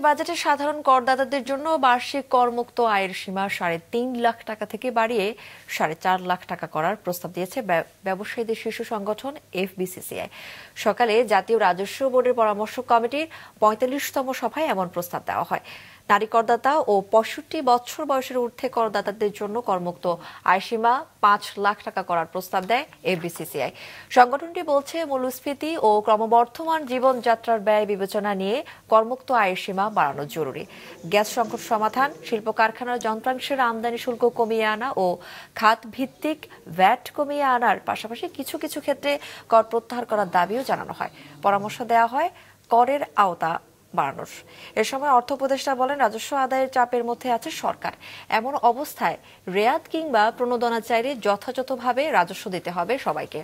বাজেটে সাধারণ করদাতাদের জন্য বার্ষিক করমুক্ত আয়ের সীমা ৩.৫ লাখ টাকা থেকে বাড়িয়ে ৪.৫ লাখ টাকা করার প্রস্তাব দিয়েছে ব্যবসায়ীদের শীর্ষ সংগঠন এফবিসিসিআই। সকালে জাতীয় রাজস্ব বোর্ডের পরামর্শ কমিটির ৪৫তম সভায় এমন প্রস্তাব দেওয়া হয়। নারী করদাতা ও ৬৫ বছর বয়সের ঊর্ধ্বে করদাতাদের জন্য করমুক্ত আয়সীমা ৫ লাখ টাকা করার প্রস্তাব দেয় এফবিসিসিআই। সংগঠনটি বলছে, মূল্যস্ফীতি ও ক্রমবর্ধমান জীবনযাত্রার ব্যয় বিবেচনা নিয়ে করমুক্ত আয়ের সীমা বাড়ানো জরুরি। গ্যাস সংকট সমাধান, শিল্প কারখানার যন্ত্রাংশের আমদানি শুল্ক কমিয়ে আনা ও খাত ভিত্তিক ভ্যাট কমিয়ে আনার পাশাপাশি কিছু কিছু ক্ষেত্রে কর প্রত্যাহার করার দাবিও জানানো হয়। পরামর্শ দেওয়া হয় করের আওতা বাড়ানোর। এ সময় অর্থ উপদেষ্টা বলেন, রাজস্ব আদায়ের চাপের মধ্যে আছে সরকার। এমন অবস্থায় রেয়াত কিংবা প্রণোদনা চাইলে যথাযথভাবে রাজস্ব দিতে হবে সবাইকে।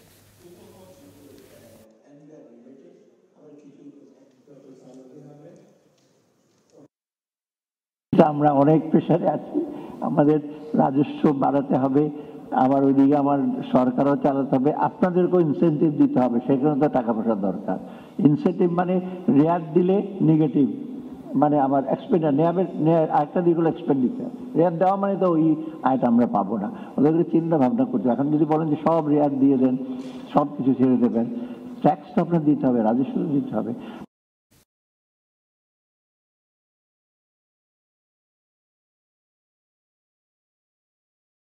আমরা অনেক প্রেসারে আছি, আমাদের রাজস্ব বাড়াতে হবে, আবার ওইদিকে আমার সরকারও চালাতে হবে, আপনাদেরকেও ইনসেন্টিভ দিতে হবে। সেখানে তো টাকা পয়সা দরকার। ইনসেন্টিভ মানে রেয়াত দিলে নেগেটিভ, মানে আমার আরেকটা দিকে এক্সপেন্ডিচার। রেয়াত দেওয়া মানে তো ওই আয়টা আমরা পাবো না। ওদেরকে চিন্তা ভাবনা করতে। এখন যদি বলেন যে সব রেয়াত দিয়ে দেন, সব কিছু ছেড়ে দেবেন, ট্যাক্স তো আপনার দিতে হবে, রাজস্ব দিতে হবে।